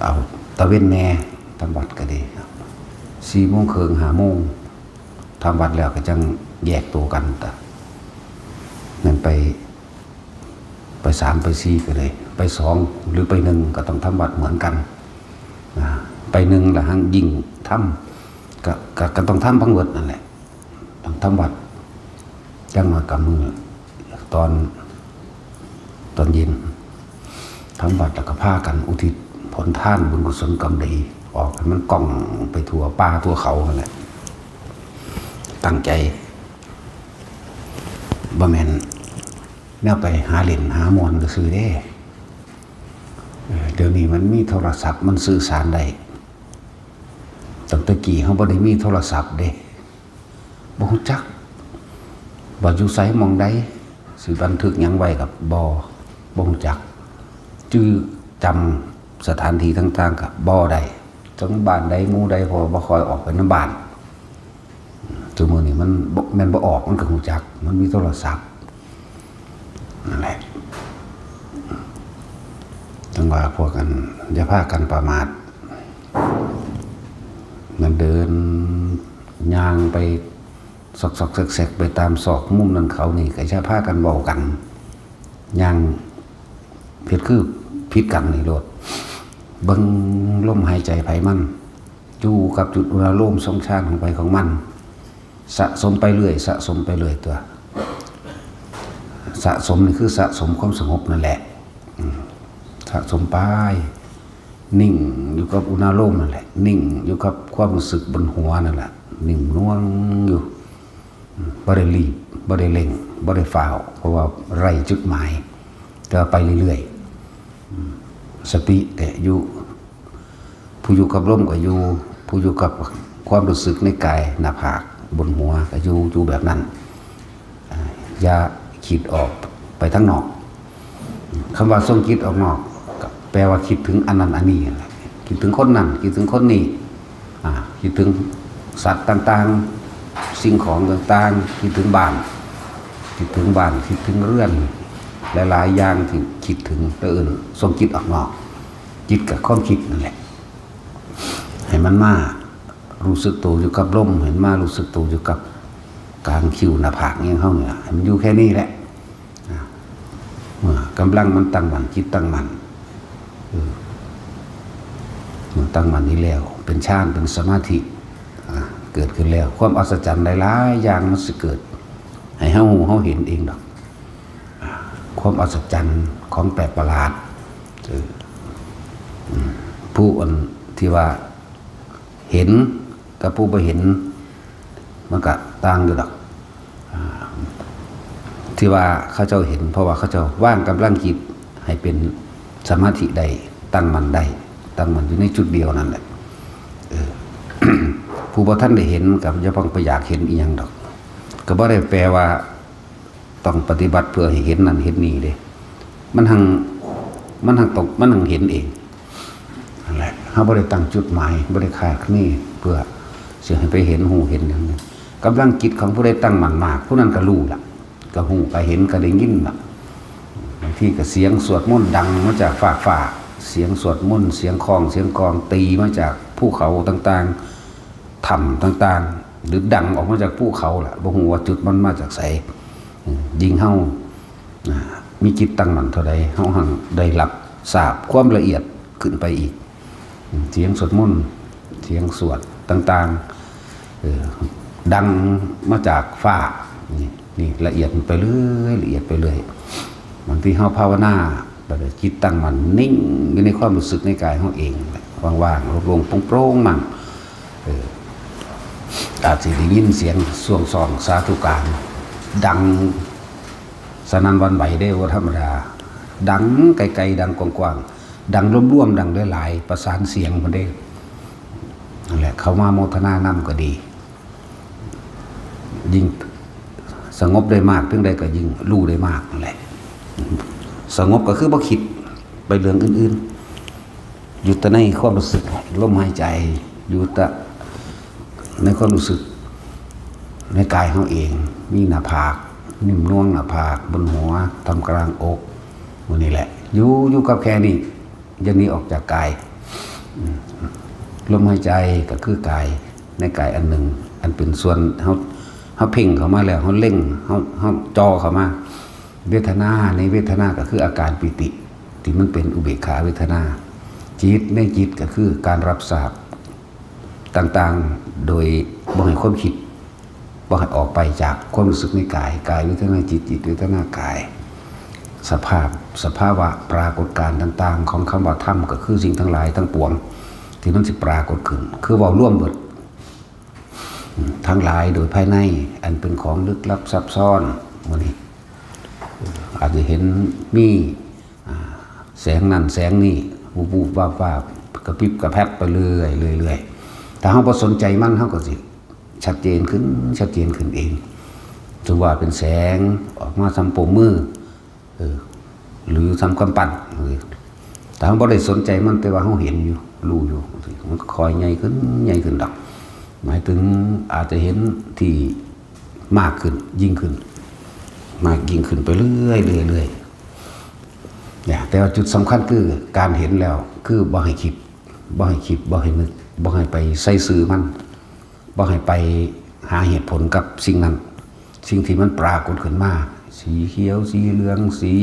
เอาตะเว้นแน่ทำวัดก็ดี4 โมงครึ่ง5 โมงทำวัดแล้วก็จังแยกตัวกันแต่นั่นไป3 ไป 4ก็เลยไป2หรือไป1ก็ต้องทำวัดเหมือนกันไป1แล้วหั่งยิ่งทำก็ต้องทำพังเวิดนั่นแหละต้องทำวัดจังน้อยกับมือตอนเย็นทำวัดแล้วก็พากันอุทิศผลทานบุญกุศลกรรมดีออกให้มันกล้องไปทั่วป่าทั่วเขานั่นแหละตั้งใจบ่แม่นแนวไปหาเล่นหามอนก็ซื้อได้เดี๋ยวนี้มันมีโทรศัพท์มันสื่อสารได้ตั้งแต่กี้เขาบ่ได้มีโทรศัพท์เด้บ่ฮู้จักว่าอยู่ไสหม้องใดสิบันทึกหยังไว้กับบ่ฮู้จักชื่อจำสถานที่ต่างๆกับบ่ได้จังบ้านใดหมู่ใดพอบ่ค่อยออกไปนำบ้านซุมื้อนี้มันแม่นบ่ออกมันก็ฮู้จักมันมีโทรศัพท์นั่นแหละจังว่าพวกกันอย่าพากันประมาทมันเดินย่างไปซอกๆแซกๆไปตามซอกมุมนั้นเขานี่ก็อย่าพากันเว้ากันย่างผิดกันนี่โลดเบิ่งลมหายใจไผมันอยู่กับจุดอุณหภูมิทรงชาติของไปของมันสะสมไปเรื่อยสะสมไปเรื่อยตัวสะสมนี่คือสะสมความสงบนั่นแหละสะสมไปนิ่งอยู่กับอุณหภูมินั่นแหละนิ่งอยู่กับความรู้สึกบนหัวนั่นแหละนิ่งน่วงอยู่บ่ได้รีบบ่ได้เร่งบ่ได้ฝ่าวเพราะว่าไร้จุดหมายก็ไปเรื่อยๆสติแต่อยู่ผู้อยู่กับลมก็อยู่ผู้อยู่กับความรู้สึกในกายหน้าผากบนหัวก็อยู่แบบนั้นอย่าคิดออกไปทั้งนอกคำว่าส่งคิดออกนอกแปลว่าคิดถึงอันนั้นอันนี้คิดถึงคนนั้นคิดถึงคนนี้คิดถึงสัตว์ต่างๆสิ่งของต่างๆคิดถึงบ้านคิดถึงเรือนหลายๆอย่างที่คิดถึงตัวอื่นส่งคิดออกนอกจิตกับความคิดนั่นแหละให้มันมารู้สึกตัวอยู่กับลมเห็นมารู้สึกตัวอยู่กับกลางคิ้วหน้าผากอย่างเข้าเนี่ยมันอยู่แค่นี้แหละเมื่อกำลังมันตั้งมั่นจิตตั้งมั่นมันตั้งมั่นนี้แล้วเป็นฌานเป็นสมาธิเกิดขึ้นแล้วความอัศจรรย์หลายๆอย่างมันจะเกิดให้เฮาเห็นเองดอกความอัศจรรย์ของแปลกประหลาดผู้ที่ว่าเห็นกับผู้บ่เห็นมันก็ต่างอยู่ดอกที่ว่าเขาเจ้าเห็นเพราะว่าเขาเจ้าว่างกำลังจิตให้เป็นสมาธิได้ตั้งมั่นอยู่ในจุดเดียวนั่นแหละผู้บ่ท่านได้เห็นกับอย่าต้องไปอยากเห็นอีหยังดอกก็บ่ได้แปลว่าต้องปฏิบัติเพื่อให้เห็นนั่นเห็นนี่เด้มันหังเห็นเองนั่นแหละเฮาบ่ได้ตั้งจุดหมายบ่ได้คาดคะเนเพื่อสิให้ไปเห็นหูเห็นอย่างนั้นกำลังจิตของผู้ใดตั้งมั่นมากผู้นั้นก็รู้ล่ะก็หูก็เห็นก็ได้ยินล่ะบางทีก็เสียงสวดมนต์ดังมาจากฟ้าเสียงสวดมนต์เสียงคองเสียงกลองตีมาจากภูเขาต่างๆถ้ำต่างๆหรือดังออกมาจากภูเขาล่ะบ่ฮู้ว่าจุดมันมาจากไสยิ่งเฮามีจิตตั้งมั่นเท่าใดเฮาหังได้รับทราบความละเอียดขึ้นไปอีกเสียงสวดมนต์เสียงสวดต่างๆดังมาจากฟ้านี่ละเอียดไปเรื่อยละเอียดไปเรื่อยบางทีเฮาภาวนาแบบจิตตั้งมั่นนิ่งอยู่ในความรู้สึกในกายเฮาเองว่างๆโล่งๆโปร่งๆมั่งอาจสิได้ยินเสียงสวงซองสาธุการดังสนั่นหวั่นไหวได้ว่าธรรมดาดังไกลๆดังกว้างๆดังร่วมๆดังหลายๆประสานเสียงมันได้นั่นแหละเขามาโมทนานำก็ดียิ่งสงบได้มากเพียงใดก็ยิ่งรู้ได้มากนั่นแหละสงบก็คือบ่คิดไปเรื่องอื่นๆอยู่แต่ในความรู้สึกลมหายใจอยู่แต่ในความรู้สึกในกายเขาเองมีหน้าผากนิ่มน่วงหน้าผากบนหัวทำกลางอกมันนี่แหละอยู่กับแค่นี้อย่างนี้ออกจากกาย ลมหายใจก็คือกายในกายอันหนึ่งอันเป็นส่วนเขาเพ่งเข้ามาแล้วเขาเล่งเขาจ่อเข้ามาเวทนาในเวทนาก็คืออาการปิติที่มันเป็นอุเบกขาเวทนาจิตในจิตก็คือการรับทราบต่างๆโดยบ่ให้ความคิดบ่ให้ออกไปจากความรู้สึกในกายกายเวทนาจิตจิตเวทนากายสภาวะปรากฏการณ์ต่างๆของคำว่าธรรมก็คือสิ่งทั้งหลายทั้งปวงที่มันจะปรากฏขึ้นคือว่าร่วมเบิดทั้งหลายโดยภายในอันเป็นของลึกลับซับซ้อนวันนี้อาจจะเห็นมีแสงนั่นแสงนี่วูบๆว่าๆกระพริบกระแพบไปเรื่อยถ้าเราบ่สนใจมันเราก็สิชัดเจนขึ้นเองถือว่าเป็นแสงออกมาทำโปมมือหรือทำกำปั้นแต่เราบ่ได้สนใจมันแต่ว่าเราเห็นอยู่รู้อยู่มันคอยใหญ่ขึ้นดอกหมายถึงอาจจะเห็นที่มากขึ้นยิ่งขึ้นมากยิ่งขึ้นไปเรื่อยเนี่ยแต่ว่าจุดสำคัญคือการเห็นแล้วคือบ่ให้คิดบ่ให้นึกบ่ให้ไปใส่ซื่อมันบ่ให้ไปหาเหตุผลกับสิ่งนั้นสิ่งที่มันปรากฏขึ้นมาสีเขียวสีเหลืองสี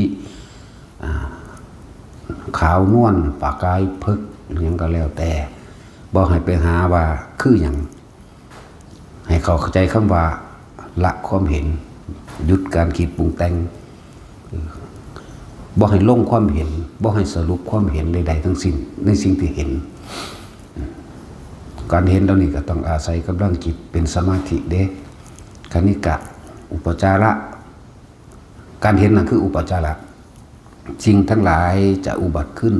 ขาวนวลปากกายพึกอย่างก็แล้วแต่บ่ให้ไปหาว่าคืออย่างให้เขาเข้าใจคำว่าละความเห็นหยุดการคิดปรุงแต่งบ่ให้ลงความเห็นบ่ให้สรุปความเห็นใดๆทั้งสิ้นในสิ่งที่เห็นการเห็นเหล่านี้ก็ต้องอาศัยกำลังจิตเป็นสมาธิเด้คณิกะอุปจาระการเห็นนั่นคืออุปจาระสิ่งทั้งหลายจะอุบัติขึ้น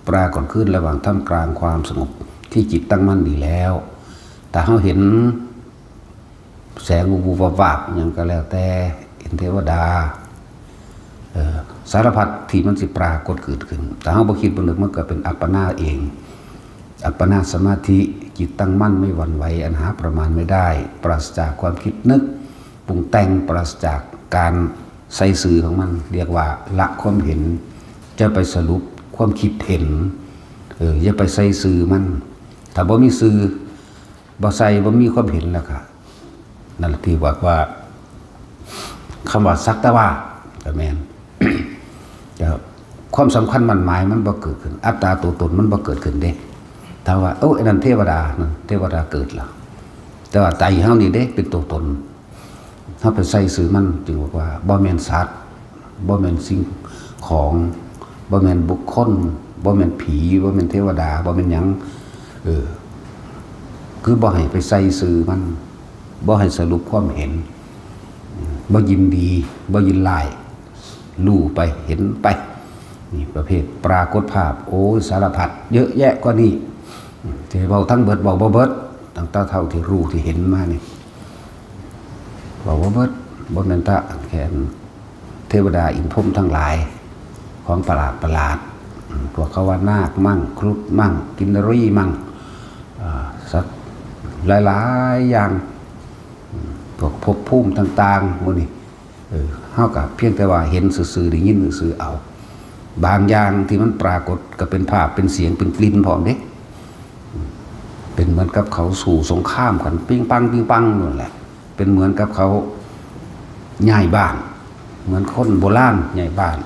ปรากฏขึ้นระหว่างท่ามกลางความสงบที่จิตตั้งมั่นดีแล้วแต่เขาเห็นแสงวูบวาบอย่างก็แล้วแต่เห็นเทวดาสารพัดที่มันสิปรากฏเกิดขึ้นแต่เขาบ่คิดบ่นึกมันก็เป็นอัปปนาเองอัปปนาสมาธิจิตตั้งมั่นไม่หวั่นไหวอันหาประมาณไม่ได้ปราศจากความคิดนึกปรุงแต่งปราศจากการใส่สื่อของมันเรียกว่าละความเห็นจะไปสรุปความคิดเห็นอย่าไปใส่สื่อมันถ้าบ่มีสื่อบ่ใส่บ่มีความเห็นแล้วค่ะนั่นที่ว่าคำว่าสักแต่ว่าก็แม่น ความสำคัญมันหมายมันบ่เกิดขึ้นอัตตาตัวตนมันบ่เกิดขึ้นเด้ถ้าว่าไอ้นั่นเทวดานั่นเทวดาเกิดแล้วแต่ว่าใจเฮานี่เด้เป็นตัวตนเฮาไปใส่สื่อมันจึงบอกว่าบ่แม่นสัตว์บ่แม่นสิ่งของบ่แม่นบุคคลบ่แม่นผีบ่แม่นเทวดาบ่แม่นหยังคือบ่ให้ไปใส่สื่อมันบ่ให้สรุปความเห็นบ่ยินดีบ่ยินร้ายรู้ไปเห็นไปนี่ประเภทปรากฏภาพโอ้สารพัดเยอะแยะกว่านี้ที่เว้าทั้งเบิดเว้าบ่เบิดตั้งแต่เท่าที่รู้ที่เห็นมานี่เว้าบ่เบิดบ่แม่นตะแค่เทวดาอินทร์พรหมทั้งหลายของประหลาดพวกเขาว่านาคมั่งครุฑมั่งกินนรีมั่งสัตว์หลายๆอย่างพวกภพภูมิต่างๆพวกนี้เฮาก็เพียงแต่ว่าเห็นซื่อๆได้ยินซื่อๆเอาบางอย่างที่มันปรากฏก็เป็นภาพเป็นเสียงเป็นกลิ่นพร้อมเด้เป็นเหมือนกับเขาสู่สงครามกันปิ้งปังนั่นแหละเป็นเหมือนกับเขาย้ายบ้านเหมือนคนโบราณย้ายบ้าน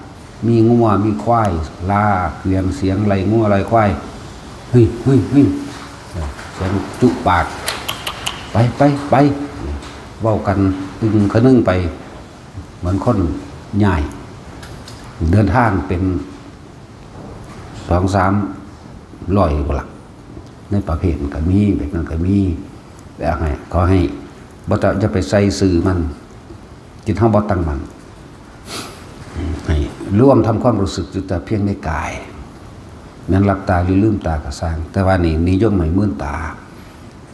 มีงัวมีควายลาเรียงเสียงไรงัวไรควายเฮ้ยเสียงจุปากไปเว้ากันตึงขนึงไปเหมือนคนใหญ่เดินทางเป็น2-3 ร้อยกว่าหลักในประเภทก็มีแบบนั้นก็มีแต่ไงขอให้บ่จะไปใส่สื่อมันจิตเฮาบ่ตั้งมันให้ร่วมทำความรู้สึกอยู่แต่เพียงในกายนั้นหลับตาหรือลืมตาก็สร้างแต่ว่านี่นิยมให้มื่นตา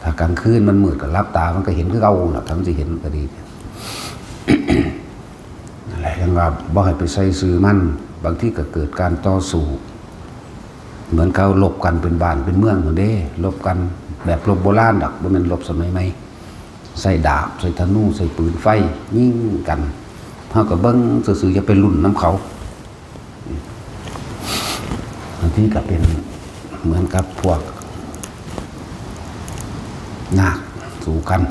ถ้ากลางคืนมันมืดก็หลับตามันก็เห็นคือเก่าน่ะทั้งสิเห็นก็ดีอะไรอย่างว่าบ่ให้ไปใส่สื่อมันบางทีก็เกิดการต่อสู้เหมือนเขาลบกันเป็นบ้านเป็นเมืองนั่นเด้ลบกันแบบลบโบราณดอกบ่แม่นลบสมัยใหม่ใส่ดาบใส่ธนูใส่ปืนไฟยิงกันเฮาก็เบิ่งซื่อๆอย่าไปลุ่นน้ำเขาบางทีก็เป็น เหมือนกับพวกนาคสู่กัน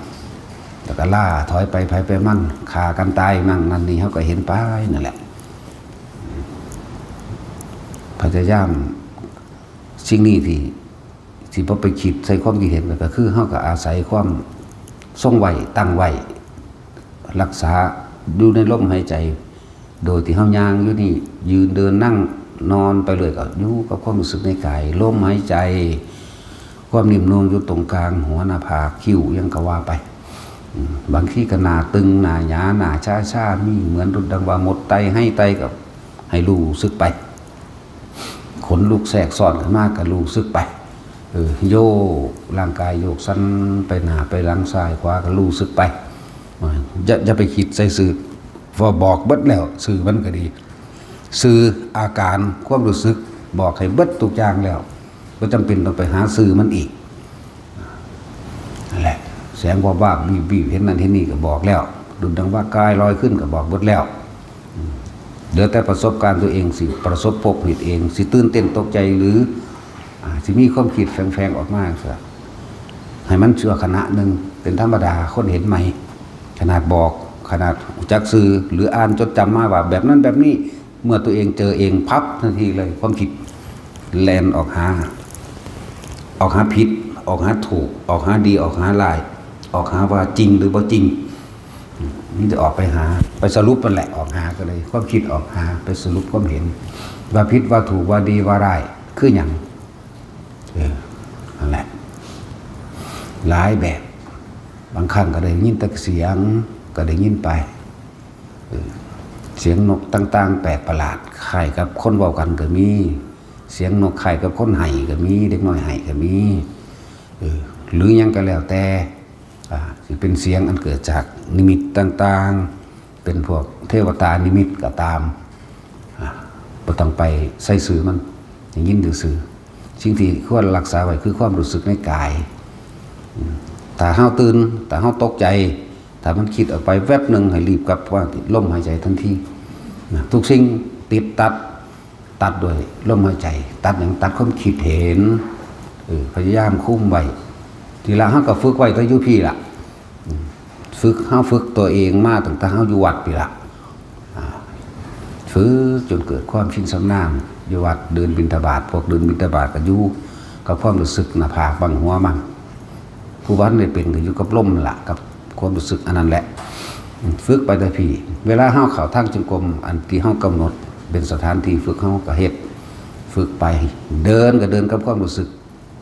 แล้วก็ล่าถอยไปไผไปมั่นขากันตายมั่งนั่นนี่เขาก็เห็นไปนั่นแหละพยายามสิ่งนี้ที่พอไปคิดใส่ความคิดเห็นก็คือเขาก็อาศัยความทรงไว้ตั้งไว้รักษาดูในลมหายใจโดยที่เขาย่างอยู่นี่ยืนเดินนั่งนอนไปเลยก็อยู่กับความรู้สึกในกายลมหายใจความนิ่มนวลอยู่ตรงกลางหัวหน้าผากคิ้วยังก็ว่าไปบางทีก็หน้าตึงหน้าหยาหน้าชามีเหมือนดุจดังว่าหมดไตให้ไตกับให้รู้สึกไปขนลุกแสกซ้อนขึ้นมากกับรู้สึกไปโยกร่างกายโยกสั้นไปหน้าไปหลังซ้ายขวาก็รู้สึกไปจะไปคิดใส่สื่อพอบอกเบิดแล้วสื่อมันก็ดีสื่ออาการความรู้สึกบอกให้เบิดทุกอย่างแล้วก็จำเป็นต้องไปหาสื่อมันอีกนั่นแหละแสงว่าบีบเห็นนั่นเห็นนี่ก็บอกแล้วดุจดังว่ากายลอยขึ้นก็บอกเบิดแล้วเดี๋ยวแต่ประสบการณ์ตัวเองสิประสบพบเห็นเองสิตื่นเต้นตกใจหรือสิมีความคิดแฝงออกมาซะให้มันเชื่อขณะหนึ่งเป็นธรรมดาคนเห็นไหมขนาดบอกขนาดจักสื่อหรืออ่านจดจำมาว่าแบบนั้นแบบนี้เมื่อตัวเองเจอเองพับทันทีเลยความคิดแลนออกหาผิดออกหาถูกออกหาดีออกหาลายออกหาว่าจริงหรือบ่จริงนี่จะออกไปหาไปสรุปมันแหละออกหาก็เลยความคิดออกหาไปสรุปความเห็นว่าผิดว่าถูกว่าดีว่าร้ายคืออย่างนั่นแหละหลายแบบบางครั้งก็ได้ยินแต่เสียงก็ได้ยินไปเสียงนกต่างๆแปลกประหลาดคล้ายกับคนเว้ากันก็มีเสียงนกคล้ายกับคนไห้ก็มีเด็กน้อยไห้ก็มีหรือยังก็แล้วแต่สิเป็นเสียงอันเกิดจากนิมิตต่างๆเป็นพวกเทวตานิมิตก็ตามบ่ต้องไปใส่สื่อมันอย่างยินซื่อสิ่งที่ควรรักษาไว้คือความรู้สึกในกายถ้าเฮาตื่นถ้าเฮาตกใจถ้ามันคิดออกไปแวบหนึ่งให้รีบกลับว่าลมหายใจทันทีทุกสิ่งติดตัดด้วยลมหายใจตัดอย่างตัดความคิดเห็นพยายามคุ้มไว้ทีละเฮาก็ฝึกไว้ตั้งอยู่พี่ล่ะเฮาฝึกตัวเองมาตั้งแต่เฮาอยู่วัดพี่ล่ะฝึกจนเกิดความชินชำนาญอยู่วัดเดินบิณฑบาตพวกเดินบิณฑบาตก็อยู่กับความรู้สึกหน้าผากบังหัวมั่งผู้วัดได้เป็นก็อยู่กับลมล่ะกับความรู้สึกอันนั้นแหละฝึกไปแต่พี่เวลาเฮาเข้าทางจงกรมอันที่เฮากำหนดเป็นสถานที่ฝึกเฮาก็เฮ็ดฝึกไปเดินก็เดินกับความรู้สึก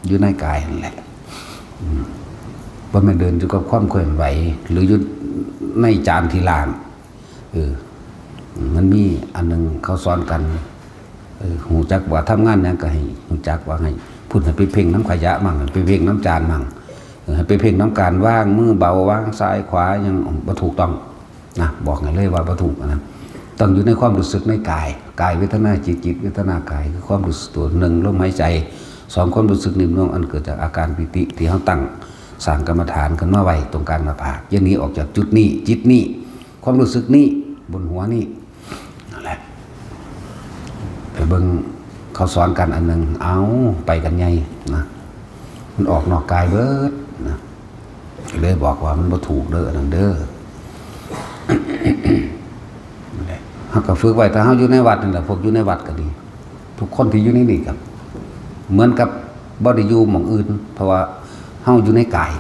อยู่ในกายนั่นแหละบ่แม่นเดินอยู่กับความเคลื่อนไหวหรืออยู่ในจานที่ล่างมันมีอันนึงเขาสอนกันหูจักว่าทำงานหยังก็ให้หูจักว่าให้พูดให้ไปเพ่งน้ำขยะมั่งไปเพ่งน้ำจานมั่งให้ไปเพ่งน้ำการว่างมือเบาว่างซ้ายขวายังบ่ถูกต้องนะบอกให้เลยว่าบ่ถูกนะต้องอยู่ในความรู้สึกในกายเวทนาจิตเวทนากายคือความรู้สึกตัวหนึ่งลมหายใจสองความรู้สึกนิ่มนวลอันเกิดจากอาการปิติที่เขาตั้งสร้างกรรมฐานกันมาไว้ตรงกลางหน้าผากอย่างนี้ออกจากจุดนี้จิตนี้ความรู้สึกนี้บนหัวนี้นั่นแหละไปเบิ่งเขาสอนกันอันหนึ่งเอาไปกันไงนะมันออกนอกกายเบิดนะเลยบอกว่ามันบ่ถูกเด้อนั่นเด้อเขาก็ฝึกไว้ถ้าเขาอยู่ในวัดนี่แหละพวกอยู่ในวัดก็ดีทุกคนที่อยู่ในนี่ครับเหมือนกับบ่ได้อยู่หม่องอื่นเพราะว่าเฮาอยู่ในกาย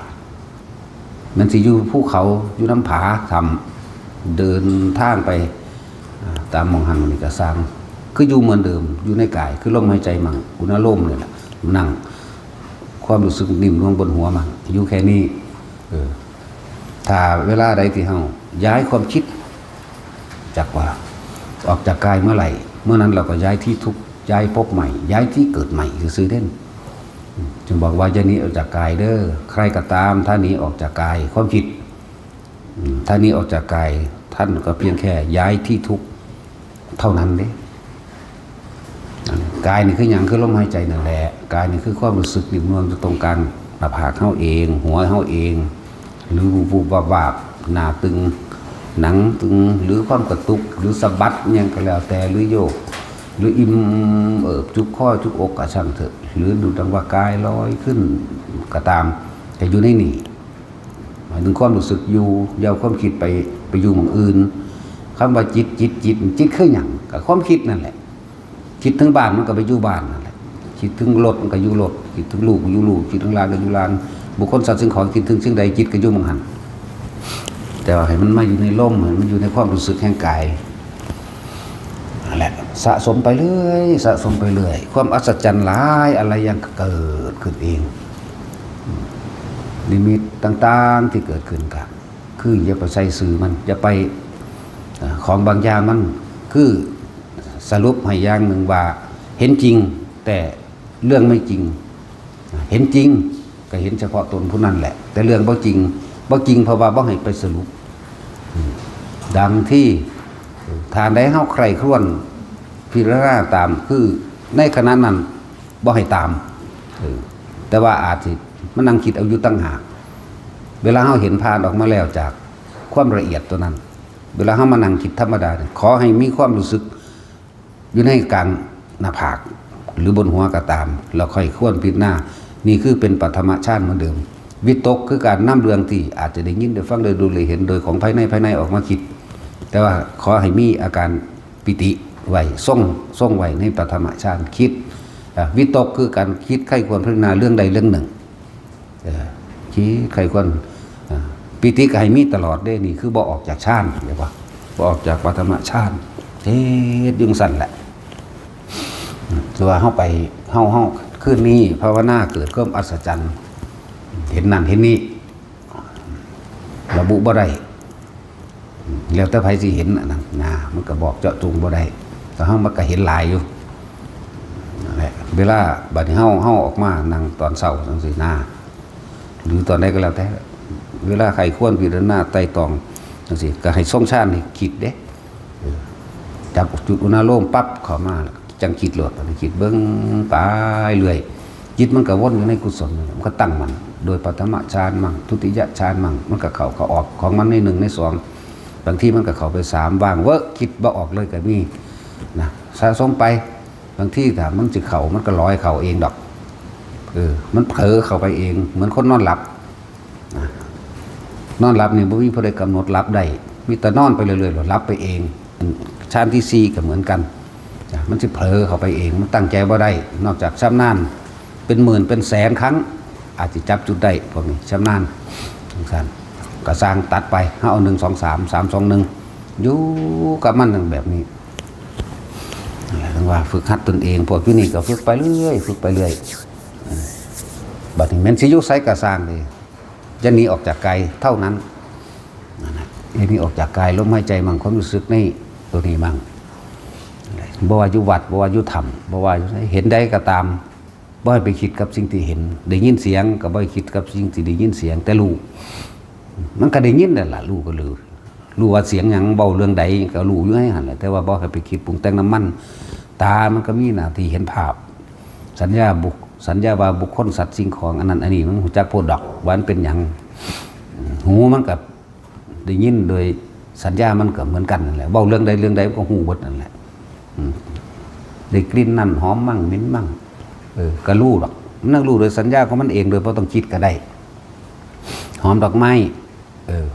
มันสิอยู่ภูเขาอยู่น้ำผาทำเดินทางไปตามหม่องหันนี่ก็สร้างคืออยู่เหมือนเดิมอยู่ในกายคือลมหายใจมั่งอุณหภูมินี่แหละนั่งความรู้สึกนิ่มนวลบนหัวมั่งอยู่แค่นี้ถ้าเวลาใดที่เฮาย้ายความคิดจากว่าออกจากกายเมื่อไหร่เมื่อนั้นเราก็ย้ายที่ทุกย้ายภพใหม่ย้ายที่เกิดใหม่ซื่อๆเด่นจึงบอกว่าจะหนีออกจากกายเด้อใครก็ตามถ้าหนีออกจากกายความคิดถ้าหนีออกจากกายท่านก็เพียงแค่ย้ายที่ทุกเท่านั้นเด้กายนี่คือหยังคือลมหายใจนั่นแหละกายนี่คือความรู้สึกนิ่มนวลตรงกลางหน้าผากเฮาเองหัวเฮาเองหรือวูบๆวาบๆหน้าตึงหนังตึงหรือความกระตุกหรือสะบัดยังก็แล้วแต่หรือโยก หรืออิ่มจุกข้อจุกอกกระช่างเถอะหรือดูดังว่ากายลอยขึ้นก็ตามแต่อยู่ในนี่หมายถึงความรู้สึกอยู่ยาวความคิดไปอยู่หม่องอื่นคำว่าจิตคือหยังกับความคิดนั่นแหละคิดถึงบ้านมันก็ไปอยู่บ้านนั่นแหละคิดถึงรถมันก็อยู่รถคิดถึงลูกก็อยู่ลูกคิดถึงลานก็อยู่ลานบุคคลสัตว์สิ่งของคิดถึงสิ่งใดจิตก็อยู่หม่องหันแต่ว่าให้มันมาอยู่ในลมมันอยู่ในความรู้สึกแห่งกายนั่นแหละสะสมไปเรื่อยสะสมไปเรื่อยความอัศจรรย์หลายอะไรยังเกิดขึ้นเองนิมิตต่างๆที่เกิดขึ้นกับคืออย่าไปใส่สื่อมันอย่าไปของบางอย่างมันคือสรุปให้อย่างหนึ่งว่าเห็นจริงแต่เรื่องไม่จริงเห็นจริงก็เห็นเฉพาะตนผู้นั้นแหละแต่เรื่องบ่จริงเพราะว่าบ่ให้ไปสรุปดังที่ทานได้เฮาใครครวญพิจารณาตามคือในขณะนั้นบ่ให้ตามแต่ว่าอาจสิมันนั่งคิดเอาอยู่ตั้งหากเวลาเฮาเห็นผ่านออกมาแล้วจากความละเอียดตัวนั้นเวลาเฮามานั่งคิดธรรมดาขอให้มีความรู้สึกอยู่ในกลางหน้าผากหรือบนหัวก็ตามแล้วค่อยควรพิจารณานี่คือเป็นปฐมฌานเหมือนเดิมวิตกคือการนำเรื่องที่อาจจะได้ยินได้ฟังได้ดูได้เห็นโดยของภายในออกมาคิดแต่ว่าขอให้มีอาการปิติไว้ทรงไว้ในปฐมฌานคิดวิตกคือการคิดใคร่ควรพิจารณาเรื่องใดเรื่องหนึ่งคิดใคร่ควรปิติก็ให้มีตลอดได้นี่คือบ่ออกจากฌานเรียกว่าบ่ออกจากปฐมฌานเทศยุงสั่นแหละส่วนเฮาไปเฮาคืนนี้ภาวนาเกิดความอัศจรรย์เห็นนั่นเห็นนี่ระบุบ่ได้แล้วแต่ไผสิเห็นนั่นนะมันก็บอกเจาะจงบ่ได้แต่เฮามันก็เห็นหลายอยู่นั่นแหละเวลาบัดนี้เฮาออกมานั่งตอนเช้าจังซี่นะหรือตอนใดก็แล้วแต่เวลาใครควรพิจารณาไต่ตองจังซี่ก็ให้ทรงฌานนี่คิดเด้จากจุดอุณาโลมปั๊บเข้ามาจังคิดโลดคิดเบิ่งไปเรื่อยจิตมันก็วนอยู่ในกุศลมันก็ตั้งมันโดยปฐมฌานมั่งทุติยฌานมั่งมันก็เข้าออกของมันใน1ใน2บางทีมันก็เข้าไป3บ้างเว้อคิดบ่ออกเลยก็มีนะสะสมไปบางทีถ้ามันสิเข้ามันก็ลอยเข้าเองดอกมันเผลอเข้าไปเองเหมือนคนนอนหลับนอนหลับนี่บ่มีผู้ใดกำหนดหลับได้มีแต่นอนไปเรื่อยๆหลับไปเองฌานที่4ก็เหมือนกันมันสิเผลอเข้าไปเองมันตั้งใจบ่ได้นอกจากชำนาญเป็นหมื่นเป็นแสนครั้งอาจจะจับจุดได้พวกนี้ชำนาญทุกท่านก็สร้างตัดไปเอา1 2 3 3 2 1อยู่กับมันแบบนี้ถึงว่าฝึกหัดตนเองพวกที่นี่ก็ฝึกไปเรื่อยบัดนี้แม่นสิอยู่ไสก็สร้างเลยจะหนีออกจากกายเท่านั้นหนีออกจากกายลมหายใจมั่งความรู้สึกนี่ตัวนี้มั่งบ่ว่าอยู่วัดบ่ว่าอยู่ธรรมบ่ว่าเห็นได้ก็ตามบ่ให้ไปคิดกับสิ่งที่เห็นได้ยินเสียงก็บ่ให้คิดกับสิ่งที่ได้ยินเสียงแต่รู้มันก็ได้ยินนั่นล่ะรู้ก็รู้ว่าเสียงหยังเบาเรื่องใดก็รู้อยู่ให้หั่นแหละแต่ว่าบ่ให้ไปคิดปรุงแต่งน้ำมันตามันก็มีหน้าที่เห็นภาพสัญญาว่าบุคคลสัตว์สิ่งของอันนั้นอันนี้มันรู้จักโพดดอกว่ามันเป็นหยังหูมันก็ได้ยินโดยสัญญามันก็เหมือนกันนั่นแหละเว้าเรื่องใดก็ฮู้หมดนั่นแหละได้กลิ่นนั่นหอมมั่งเหม็นมั่งก็รู้หรอกนั่งรู้โดยสัญญาของมันเองโดยบ่ต้องคิดก็ได้หอมดอกไม้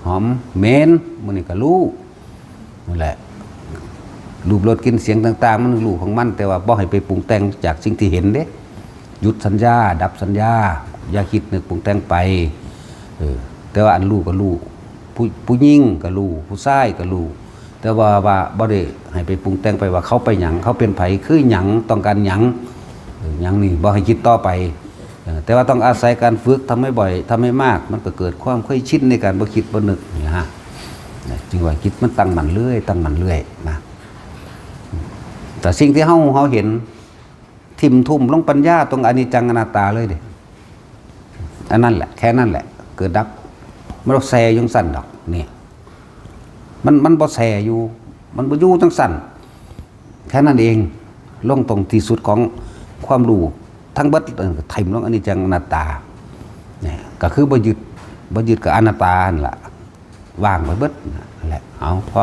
หอมเหม็นมันนี่ก็รู้นั่นแหละรูปรสกลิ่นเสียงต่างๆมันรู้ของมันแต่ว่าบ่ให้ไปปรุงแต่งจากสิ่งที่เห็นเด้หยุดสัญญาดับสัญญาอย่าคิดนึกปรุงแต่งไปแต่ว่าอันรู้ก็รู้ผู้หญิงก็รู้ผู้ชายก็รู้แต่ว่าบ่ได้ให้ไปปรุงแต่งไปว่าเขาไปหยังเขาเป็นไผคือหยังต้องการหยังนี่บ่ให้คิดต่อไปแต่ว่าต้องอาศัยการฝึกทำให้บ่อยทำให้มากมันก็เกิดความเคยชินในการบ่คิดบ่นึกนี่ฮะจึงว่าคิดมันตั้งมันเรื่อยนะแต่สิ่งที่เฮาเห็นทิ่มทุ่มลงปัญญาตรงอนิจจังอนัตตาเลยเด้อันนั้นแหละแค่นั้นแหละเกิดดับมันบ่แซ่อยู่สั่นดอกนี่มันบ่แซ่อยู่มันบ่อยู่จังสั่นแค่นั้นเองลงตรงที่สุดของความรู้ทั้งเบิดถิ่มลงอนิจจังอนัตตาเนี่ยก็คือบ่ยึดกับอนัตตานั่นล่ะว่างไปเบิดนั่นแหละเอาพอ